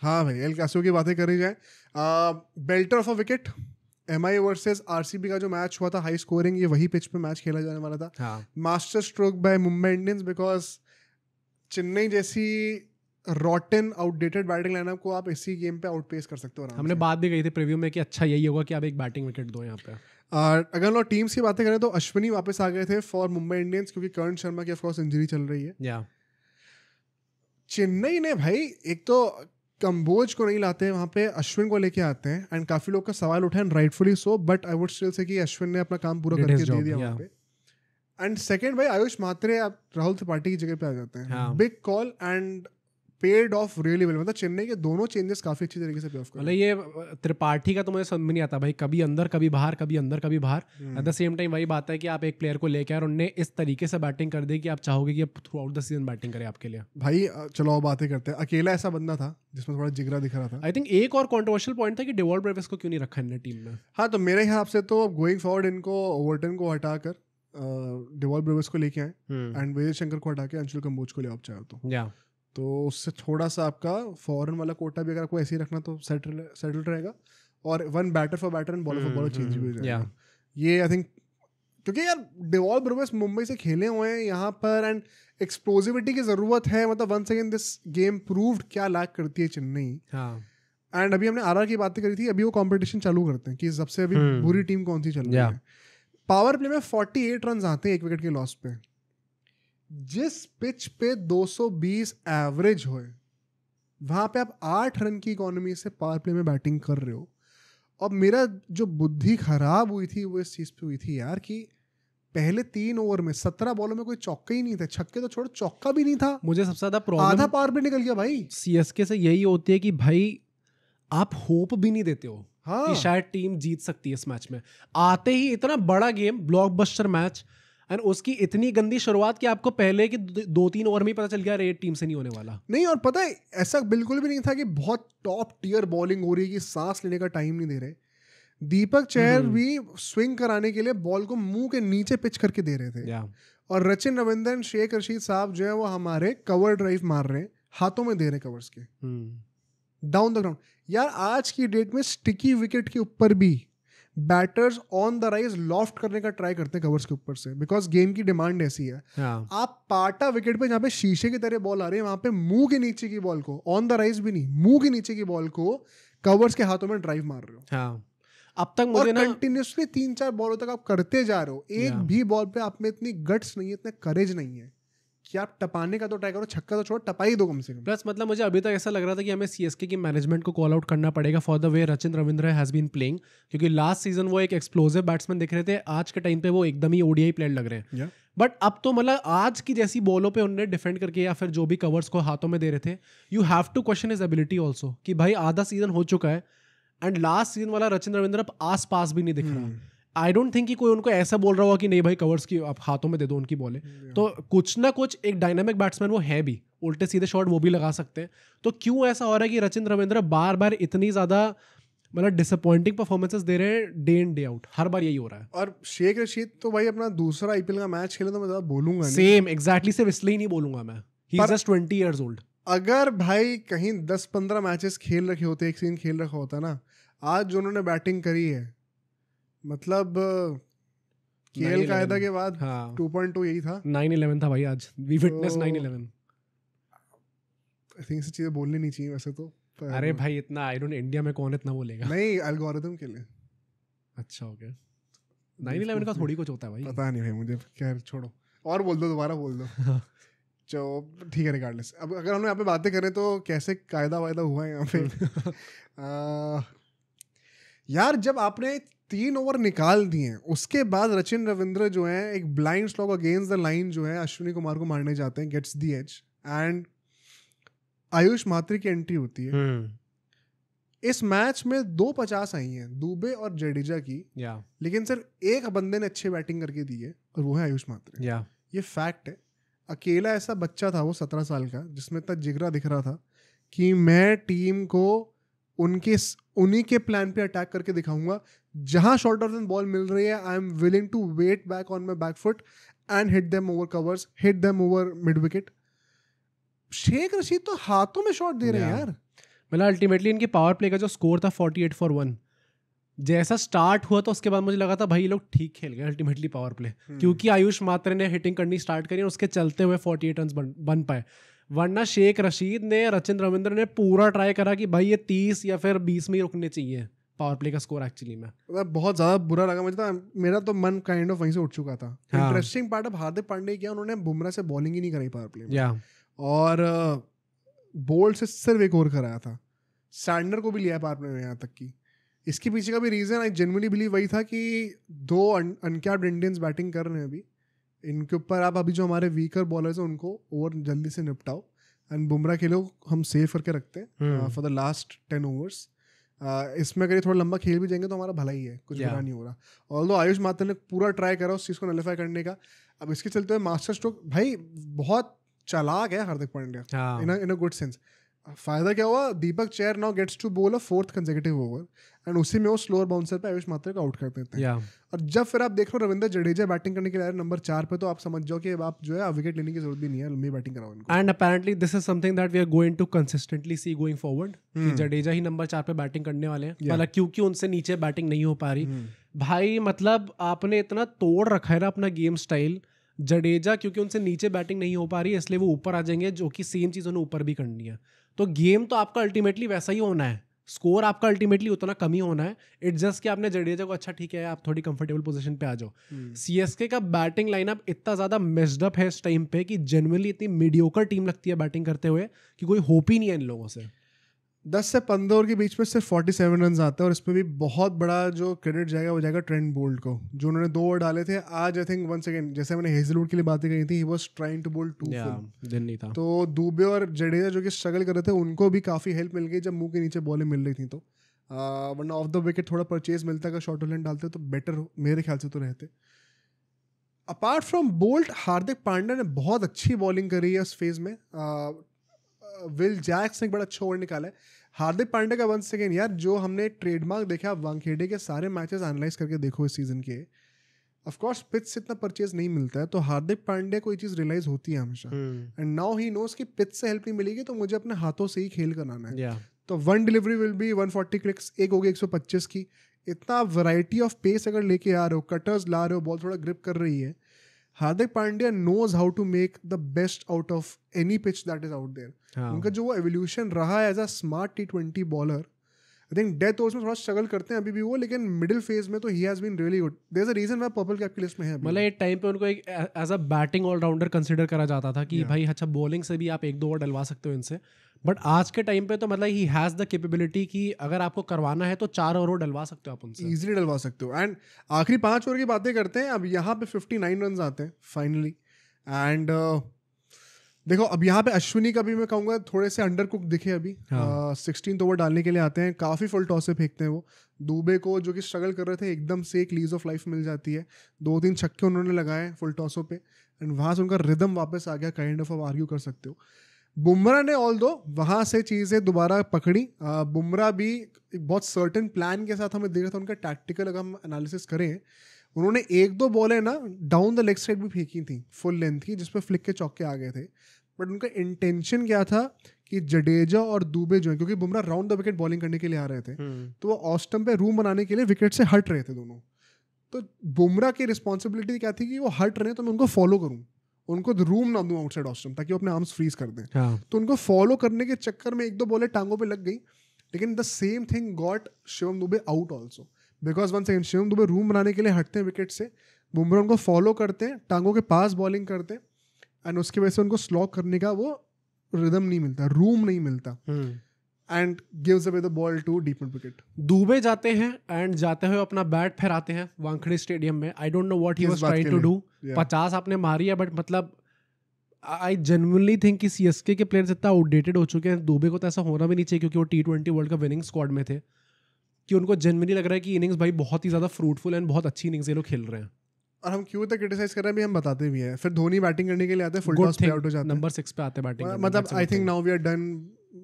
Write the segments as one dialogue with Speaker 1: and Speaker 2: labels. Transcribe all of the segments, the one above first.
Speaker 1: हाँ भाई, El Clasico की बातें करी जाए, belter of a wicket, MI versus RCB का जो मैच हुआ था हाई स्कोरिंग, ये वही पिच पे मैच खेला जाने वाला था.
Speaker 2: हाँ.
Speaker 1: Master stroke bye Mumbai Indians, because Chennai जैसी रॉटन आउटडेटेड बैटिंग लाइनअप को आप इसी गेम पे आउटपेस कर सकते हो आराम
Speaker 2: हमने
Speaker 1: से.
Speaker 2: बात भी कही थी प्रीव्यू में कि अच्छा यही होगा कि आप एक बैटिंग विकेट दो यहाँ पे.
Speaker 1: अगर हम लोग टीम्स की बातें करें तो अश्विनी वापस आ गए थे फॉर मुंबई इंडियंस, क्योंकि कर्ण शर्मा की ऑफकोर्स इंजरी चल रही है.
Speaker 2: या
Speaker 1: चेन्नई ने भाई एक तो कंबोज को नहीं लाते, वहां पे अश्विन को लेके आते हैं, एंड काफी लोग का सवाल उठा, and rightfully so, but I would still say कि अश्विन ने अपना काम पूरा
Speaker 2: Did
Speaker 1: करके
Speaker 2: his
Speaker 1: दे
Speaker 2: job,
Speaker 1: दिया
Speaker 2: yeah.
Speaker 1: वहां पे. एंड सेकंड भाई आयुष मात्रे आप राहुल त्रिपाठी की जगह पे आ जाते हैं.
Speaker 2: हाँ.
Speaker 1: Big call and paid of really well. मतलब चेन्नई के दोनों चेंजेस काफी अच्छी तरीके से पे ऑफ कर
Speaker 2: मतलब ये त्रिपाठी का तो मुझे समझ में नहीं आता भाई, कभी अंदर कभी बाहर, कभी अंदर कभी बाहर. एट द सेम टाइम वही बात है कि आप एक प्लेयर को लेकर और उनने इस तरीके से बैटिंग कर दी कि आप चाहोगे कि अब through out the season batting करे आपके लिए.
Speaker 1: भाई चलो अब बातें करते हैं. अकेला ऐसा बंदा था जिसमें थोड़ा जिगरा दिख रहा था.
Speaker 2: आई थिंक एक और कंट्रोवर्शियल पॉइंट था कि डेवॉल्ट ब्रेविस को क्यों नहीं रखा इन्होंने टीम में.
Speaker 1: हाँ, तो मेरे हिसाब से तो गोइंग फॉरवर्ड इनको ओवरटन को हटाकर डेवॉल्ट ब्रेविस को लेके आए, एंड विजय शंकर को हटा के अंशुल कंबोज को ले आप चाहो तो.
Speaker 2: या
Speaker 1: तो उससे थोड़ा सा आपका फॉरेन वाला कोटा भी अगर आपको ऐसे ही रखना तो सेटल रहेगा, और one batter for batter and bowler for bowler change भी हो जाएगा. ये आई थिंक क्योंकि यार डेवॉल्ट ब्रेविस मुंबई से खेले हुए हैं यहाँ पर, एंड एक्सप्लोजिविटी की जरूरत है. मतलब once again this game proved क्या लैक करती है चेन्नई. एंड अभी हमने आरआर की बातें करी थी, अभी वो कंपटीशन चालू करते हैं कि सबसे अभी बुरी टीम कौन सी चल रही है. पावर प्ले में 48 रन आते हैं एक विकेट के लॉस पे. जिस पिच पे 220 एवरेज होए, वहां पे आप 8 रन की इकोनॉमी से पावर प्ले में बैटिंग कर रहे हो. और मेरा जो बुद्धि खराब हुई थी वो इस चीज पे हुई थी यार कि पहले 3 ओवर में 17 बॉलों में कोई चौका ही नहीं था. छक्के तो छोड़, चौका भी नहीं था.
Speaker 2: मुझे सबसे ज्यादा प्रॉब्लम
Speaker 1: आधा पावर प्ले निकल गया भाई.
Speaker 2: सीएसके से यही होती है कि भाई आप होप भी नहीं देते हो
Speaker 1: हाँ.
Speaker 2: कि शायद टीम जीत सकती है इस मैच में. आते ही इतना बड़ा गेम, ब्लॉकबस्टर मैच, एंड उसकी इतनी गंदी शुरुआत कि आपको पहले कि 2-3 ओवर में ही पता चल गया रेड टीम से नहीं होने वाला.
Speaker 1: नहीं, और पता है ऐसा बिल्कुल भी नहीं था कि बहुत टॉप टियर बॉलिंग हो रही है कि सांस लेने का टाइम नहीं दे रहे. दीपक चहर भी स्विंग कराने के लिए बॉल को मुंह के नीचे पिच करके दे रहे थे. और रचिन रविंद्रन, शेख रशीद साहब जो है वो हमारे कवर ड्राइव मार रहे हैं, हाथों में दे रहे कवर्स के डाउन द ग्राउंड. यार आज की डेट में स्टिकी विकेट के ऊपर भी batters on the rise loft करने का ट्राई करते हैं कवर्स के ऊपर से, बिकॉज गेम की डिमांड ऐसी है. आप पाटा विकेट पे जहाँ पे शीशे की तरह बॉल आ रही है, वहां पे मुंह के नीचे की बॉल को, ऑन द राइज भी नहीं, मुंह के नीचे की बॉल को कवर्स के हाथों में ड्राइव मार रहे हो.
Speaker 2: अब तक मुझे ना
Speaker 1: कंटिन्यूसली 3-4 बॉलों तक आप करते जा रहे हो. एक भी बॉल पे आप में इतनी गट्स नहीं है, इतने करेज नहीं है कि आप टपाने का तो ट्राई करो, छक्का तो छोड़, टपा ही दो कम से कम.
Speaker 2: प्लस मतलब मुझे अभी तक ऐसा लग रहा था कि हमें सीएसके की मैनेजमेंट को कॉल आउट करना पड़ेगा for the way Rachin Ravindra has been playing, क्योंकि लास्ट सीजन वो एक एक्सप्लोसिव बैट्समैन दिख रहे थे, आज के टाइम पे वो एकदम ही ओडीआई प्लेयर लग रहे हैं. बट अब तो मतलब आज की जैसी बॉलों पे उन्होंने डिफेंड करके या फिर जो भी कवर्स को हाथों में दे रहे थे, you have to question his ability also कि भाई आधा सीजन हो चुका है एंड लास्ट सीजन वाला रचिन रविंद्र अब आस पास भी नहीं दिख रहा. आई डोंट थिंक कि कोई उनको ऐसा बोल रहा होगा कि नहीं भाई कवर्स की आप हाथों में दे दो उनकी बॉलें. तो कुछ ना कुछ एक डायनामिक बैट्समैन वो है भी, उल्टे सीधे शॉट वो भी लगा सकते हैं. तो क्यों ऐसा हो रहा है कि रचिन रविंद्र बार बार इतनी ज्यादा मतलब डिसअपॉइंटिंग परफॉर्मेंसेस दे रहे हैं डे इन डे आउट? हर बार यही हो रहा है.
Speaker 1: और शेख रशीद तो भाई अपना दूसरा आईपीएल का मैच खेले तो मैं ज्यादा बोलूंगा नहीं.
Speaker 2: सेम एग्जैक्टली, सिर्फ इसलिए ही नहीं बोलूंगा मैं. He is just 20 years old.
Speaker 1: अगर भाई कहीं 10-15 मैचेस खेल रखे होते, एक सीजन खेल रखा होता ना, आज जो उन्होंने बैटिंग करी है, मतलब केएल कायदा के बाद 2.2 यही था.
Speaker 2: 9/11 था भाई आज. We witness 9/11.
Speaker 1: आई थिंक ऐसी चीजें बोलनी नहीं चाहिए वैसे तो.
Speaker 2: अरे भाई इतना आई डोंट, इंडिया में कौन इतना बोलेगा.
Speaker 1: नहीं, एल्गोरिथम के लिए.
Speaker 2: अच्छा हो गया. 9/11 का थोड़ी कुछ होता है भाई.
Speaker 1: पता नहीं भाई मुझे, खैर छोड़ो, और बोल दो, दोबारा बोल दो. जो ठीक है, रिगार्डलेस. अब अगर हम यहाँ पे बातें करें तो कैसे कायदा वायदा हुआ है यहाँ पे. यार जब आपने 3 ओवर निकाल दिए, उसके बाद रचिन रविंद्र जो है एक blind slog against the line जो है अश्विनी कुमार को मारने जाते हैं, gets the edge, and Ayush Mhatre की एंट्री होती है. इस मैच में 250 आई हैं, दुबे और जडेजा की, लेकिन सिर्फ एक बंदे ने अच्छी बैटिंग करके दी है और वो है आयुष मात्रे. ये फैक्ट है. अकेला ऐसा बच्चा था वो 17 साल का जिसमें इतना जिगरा दिख रहा था कि मैं टीम को उन्हीं के प्लान पे अटैक करके दिखाऊंगा. जहां शॉर्टर देन बॉल मिल रही है, I am willing to wait back on my back foot and hit them over covers, hit them over mid wicket. Shaikh Rasheed तो हाथों में शॉट दे रहे हैं यार.
Speaker 2: मतलब अल्टीमेटली इनके पावर प्ले का जो स्कोर था 48-1, जैसा स्टार्ट हुआ तो उसके बाद मुझे लगा था भाई ये लोग ठीक खेल गए अल्टीमेटली पावर प्ले, क्योंकि आयुष मात्रे ने हिटिंग करनी स्टार्ट करी और उसके चलते हुए 48 रन बन पाए। वरना शेख रशीद ने, रचिन रविंद्र ने पूरा ट्राई करा कि भाई ये 30 या फिर 20 में ही रुकने चाहिए पावर प्ले का स्कोर एक्चुअली में।
Speaker 1: बहुत ज़्यादा बुरा लगा मुझे, तो मेरा तो मन काइंड ऑफ वहीं से उठ चुका था।
Speaker 2: हाँ।
Speaker 1: इंटरेस्टिंग पार्ट अब हार्दिक पांड्या किया, उन्होंने बुमराह से बॉलिंग ही नहीं कराई पावर प्ले में,
Speaker 2: या
Speaker 1: और बोल्ट से सिर्फ एक ओवर कराया था, सैंडर को भी लिया पावर प्ले में यहाँ तक कि। इसके पीछे का भी रीज़न आई जेन्युइनली बिलीव वही था कि 2 अनकैप्ड इंडियंस बैटिंग कर रहे हैं अभी, इनके ऊपर आप अभी जो हमारे वीकर बॉलर्स हैं उनको ओवर जल्दी से निपटाओ, एंड बुमराह के लिए हम सेव करके रखते हैं फॉर द लास्ट 10 ओवर्स। इसमें अगर ये थोड़ा लंबा खेल भी जाएंगे तो हमारा भला ही है, कुछ बुरा नहीं हो रहा। ऑल्दो आयुष मात्रा ने पूरा ट्राई करा उस चीज़ को नलिफाई करने का। अब इसके चलते हुए मास्टर स्ट्रोक भाई बहुत चालाक है हार्दिक पांड्या इन अ गुड सेंस। फायदा क्या हुआ, दीपक चेहर नाउ गेट्स टू बोल अ 4th कंसेक्यूटिव ओवर, एंड उसी में वो स्लोअर बाउंसर पे आयुष मात्रा को आउट कर देते हैं। और जब फिर आप देख रहे हो रविंद्र जडेजा बैटिंग करने के लिए नंबर 4 पे, तो आप समझ जाओ कि अब आप जो है विकेट लेने की जरूरत भी नहीं है, लंबी बैटिंग कराओ इनको।
Speaker 2: And apparently this is something that we are going to consistently see going forward, कि जडेजा ही नंबर 4 पे बैटिंग करने वाले हैं, मतलब क्योंकि उनसे नीचे बैटिंग नहीं हो पा रही। भाई मतलब आपने इतना तोड़ रखा है ना अपना गेम स्टाइल, जडेजा क्योंकि उनसे नीचे बैटिंग नहीं हो पा रही है इसलिए वो ऊपर आ जाएंगे, जो कि सेम चीज़ उन्हें ऊपर भी करनी है। तो गेम तो आपका अल्टीमेटली वैसा ही होना है, स्कोर आपका अल्टीमेटली उतना कम ही होना है। इट्स जस्ट कि आपने जडेजा को अच्छा ठीक है आप थोड़ी कंफर्टेबल पोजीशन पे आ जाओ। सीएसके का बैटिंग लाइनअप इतना ज़्यादा मेस्ड अप है इस टाइम पे कि जेन्युइनली इतनी मीडियोकर टीम लगती है बैटिंग करते हुए कि कोई होप ही नहीं है इन लोगों से।
Speaker 1: 10 से 15 ओवर के बीच में सिर्फ 47 रन आते हैं, और इसमें भी बहुत बड़ा जो क्रेडिट जाएगा वो जाएगा ट्रेंट बोल्ट को, जो उन्होंने 2 ओवर डाले थे आज। आई थिंक वंस अगेन जैसे मैंने हेजलवुड के लिए बातें कही थी, ही वाज ट्राइंग टू बोल 2 फुल,
Speaker 2: दिन नहीं था।
Speaker 1: तो दुबे और जडेजा जो कि स्ट्रगल कर रहे थे उनको भी काफ़ी हेल्प मिल गई जब मुंह के नीचे बॉलें मिल रही थी। तो वरना ऑफ द विकेट थोड़ा परचेज मिलता, अगर शॉर्ट लेन डालते तो बेटर मेरे ख्याल से तो रहते। Apart from bolt, Hardik Pandya ने बहुत अच्छी बॉलिंग करी है इस फेज में। विल जैक्स ने एक बड़ा अच्छा ओवर निकाला है। हार्दिक पांड्या का वंस अगेन यार, जो हमने ट्रेडमार्क देखा, वानखेड़े के सारे मैचेस एनालाइज करके देखो इस सीजन के, ऑफ कोर्स पिच से इतना परचेज नहीं मिलता है, तो हार्दिक पांड्या को ये चीज़ रियलाइज होती है हमेशा, एंड नाउ ही नोस कि पिच से हेल्प नहीं मिलेगी तो मुझे अपने हाथों से ही खेल कर आना है। तो 1 डिलीवरी विल बी 140 क्लिक्स, एक होगी 125 की। इतना वैरायटी ऑफ पेस अगर लेके आ रहे हो, कटर्स ला रहे हो, बॉल थोड़ा ग्रिप कर रही है, Hardik Pandya knows how to make the best out of any pitch that is out there. उनका जो वो एवोल्यूशन रहा है as a smart T20 bowler, I think death overs में थोड़ा स्ट्रगल करते हैं अभी भी वो, लेकिन मिडिल फेज में तो he has been really good. There is a reason why purple cap की लिस्ट में है।
Speaker 2: मतलब एक टाइम पे उनको एक as a batting allrounder consider करा जाता था कि भाई अच्छा बॉलिंग से भी आप 1-2 ओवर डलवा सकते हो इनसे, बट आज के टाइम पे तो मतलब ही हैज़ द कैपेबिलिटी कि अगर आपको करवाना है तो 4 ओवर डलवा सकते हो आप उनसे,
Speaker 1: इजीली डलवा सकते हो। एंड आखिरी 5 ओवर की बातें करते हैं। अब यहाँ पे 59 रन आते हैं फाइनली, एंड देखो अब यहाँ पे अश्विनी का भी मैं कहूँगा थोड़े से अंडर कुक दिखे अभी। 16th ओवर डालने के लिए आते हैं, काफ़ी फुल टॉस से फेंकते हैं वो। दुबे को जो कि स्ट्रगल कर रहे थे एकदम से एक लीज ऑफ लाइफ मिल जाती है, 2-3 छक्के उन्होंने लगाए फुल टॉसों पे, एंड वहाँ से उनका रिदम वापस आ गया, काइंड ऑफ आप आर्ग्यू कर सकते हो। बुमराह ने ऑल्दो वहाँ से चीज़ें दोबारा पकड़ी। बुमराह भी एक बहुत सर्टेन प्लान के साथ हमें देख रहा था, उनका टैक्टिकल अगर हम एनालिसिस करें, उन्होंने 1-2 बॉलें ना डाउन द लेग साइड भी फेंकी थी फुल लेंथ की, जिसपे फ्लिक के चौके आ गए थे, बट उनका इंटेंशन क्या था कि जडेजा और दुबे जो है, क्योंकि Bumrah round the wicket bowling करने के लिए आ रहे थे, तो वो ऑफ स्टंप पे रूम बनाने के लिए विकेट से हट रहे थे दोनों। तो बुमराह की रिस्पॉन्सिबिलिटी क्या थी कि वो हट रहे हैं तो मैं उनको फॉलो करूँ, उनको रूम ना दूँ आउटसाइड ऑफ स्टंप, ताकि वो अपने आर्म्स फ्रीज कर दें। तो उनको फॉलो करने के चक्कर में 1-2 बॉलें टांगों पे लग गई, लेकिन the same thing got Shivam Dubey out also, because one second Shivam Dubey room बनाने के लिए हटते हैं विकेट से, बुमराह उनको फॉलो करते हैं, टांगों के पास बॉलिंग करते हैं, एंड उसकी वजह से उनको स्लॉक करने का वो रिदम नहीं मिलता, रूम नहीं मिलता, and gives away the ball to deep mid wicket.
Speaker 2: Dube जाते हैं एंड जाते हुए अपना बैट फहराते हैं वानखेड़े स्टेडियम में। I don't know what he was trying to do. 50 आपने मारी है, बट मतलब आई जेन्युइनली थिंक कि सीएसके के प्लेयर्स इतना आउटडेटेड हो चुके हैं। दुबे को तो ऐसा होना भी नहीं चाहिए, क्योंकि वो T20 world cup winning squad में थे, कि उनको जेन्युइनली लग रहा है कि इनिंग्स भाई बहुत ही ज़्यादा फ्रूटफुल एंड बहुत अच्छी इनिंग्स ये लोग खेल रहे हैं।
Speaker 1: और हम क्यों तक क्रिटिसाइज कर रहे हैं भी हम बताते भी हैं। फिर धोनी बैटिंग करने के लिए आते हैं, फुल टॉस पे आउट हो जाते हैं,
Speaker 2: नंबर 6 पे आते हैं बैटिंग।
Speaker 1: मतलब I think now we are done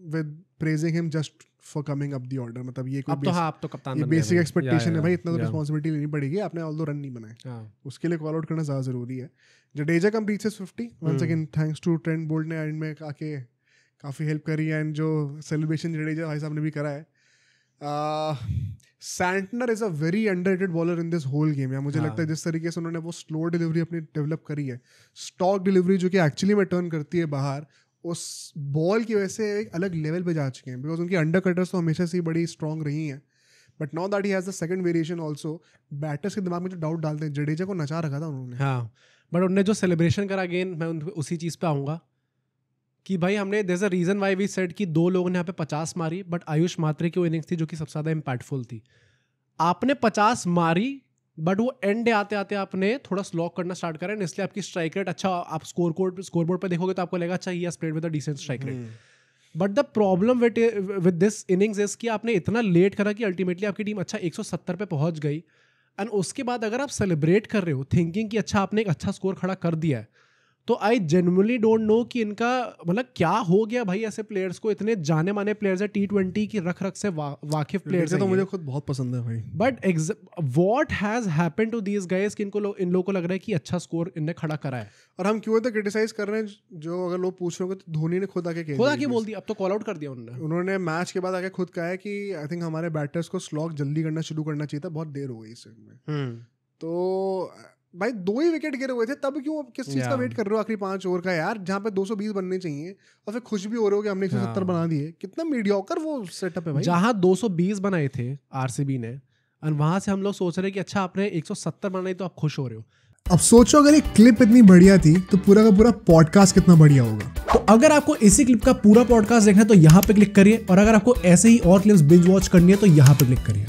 Speaker 1: with praising him just for coming up the order. मतलब ये कोई
Speaker 2: अब तो कप्तान
Speaker 1: ये बेसिक एक्सपेक्टेशन है भाई, इतना तो रिस्पांसिबिलिटी लेनी पड़ेगी। आपने ऑल दो रन नहीं बनाए, उसके लिए कॉल आउट करना ज़्यादा ज़रूरी है। Jadeja completes 50 once again thanks to Trent Boult ने एंड में आके काफ़ी हेल्प करी है, एंड जो सेलिब्रेशन जडेजा भाई साहब ने भी करा है. Santner is a very underrated bowler in this whole game. या मुझे लगता है जिस तरीके से उन्होंने वो स्लो डिलीवरी अपनी डेवलप करी है, स्टॉक डिलीवरी जो कि एक्चुअली में टर्न करती है बाहर, उस बॉल की वजह से एक अलग लेवल पे जा चुके हैं. बिकॉज उनकी अंडर कटर्स तो हमेशा से ही बड़ी स्ट्रॉन्ग रही हैं, but now that he has the second variation also, batters के दिमाग में जो डाउट डालते हैं, जडेजा को नचा रखा था उन्होंने.
Speaker 2: हाँ, बट उन्होंने जो सेलिब्रेशन करा, अगेन मैं उसी चीज़ पे आऊँगा कि भाई हमने there is a reason why we said कि 2 लोगों ने यहाँ पे 50 मारी, बट आयुष मात्रे की वो इनिंग्स थी जो कि सबसे ज़्यादा इम्पैक्टफुल थी. आपने 50 मारी, बट वो एंड डे आते आते आपने थोड़ा स्लॉक करना स्टार्ट करा, इसलिए आपकी स्ट्राइक रेट अच्छा, आप स्कोरबोर्ड पे देखोगे तो आपको लगेगा अच्छा ही played with a decent strike rate. But the problem with this innings is कि आपने इतना लेट करा कि अल्टीमेटली आपकी टीम अच्छा 170 पे पहुंच गई, एंड उसके बाद अगर आप सेलिब्रेट कर रहे हो थिंकिंग कि अच्छा आपने एक अच्छा स्कोर खड़ा कर दिया है, तो आई जेन्युइनली डोंट नो कि इनका मतलब क्या हो गया भाई. ऐसे प्लेयर्स को, इतने जाने माने प्लेयर्स है T20 की रख से वाकिफ प्लेयर्स है,
Speaker 1: तो मुझे खुद बहुत पसंद है भाई.
Speaker 2: But what has happened to these guys कि इन लोगों को लग रहा है कि अच्छा स्कोर इनने खड़ा करा है.
Speaker 1: और हम क्यों तो क्रिटिसाइज कर रहे हैं, जो अगर लोग पूछ रहे होंगे तो धोनी ने खुद आके
Speaker 2: बोल दिया, अब तो कॉल आउट कर दिया
Speaker 1: उन्होंने मैच के बाद आके खुद कहा है कि आई थिंक हमारे बैटर्स को स्लॉक जल्दी करना शुरू करना चाहिए था, बहुत देर हो गई इसमें. तो भाई 2 ही विकेट गिरे हुए थे, तब क्यों किस चीज़ का वेट कर रहे हो आखिरी 5 ओवर का यार, जहाँ पे 220 बनने चाहिए, और फिर खुश भी हो रहे हो कि हमने 170 बना दिए. कितना मीडियोकर वो सेटअप है भाई.
Speaker 2: जहाँ 220 बनाए थे आरसीबी ने, और वहां से हम लोग सोच रहे हैं कि अच्छा आपने 170 बनाई तो आप खुश हो रहे हो.
Speaker 1: अब सोचो अगर ये क्लिप इतनी बढ़िया थी तो पूरा का पूरा पॉडकास्ट कितना बढ़िया होगा.
Speaker 2: तो अगर आपको इसी क्लिप का पूरा पॉडकास्ट देखना है तो यहाँ पे क्लिक करिए, और अगर आपको ऐसे ही और क्लिप्स बिंज वॉच करनी है तो यहाँ पे क्लिक करिए.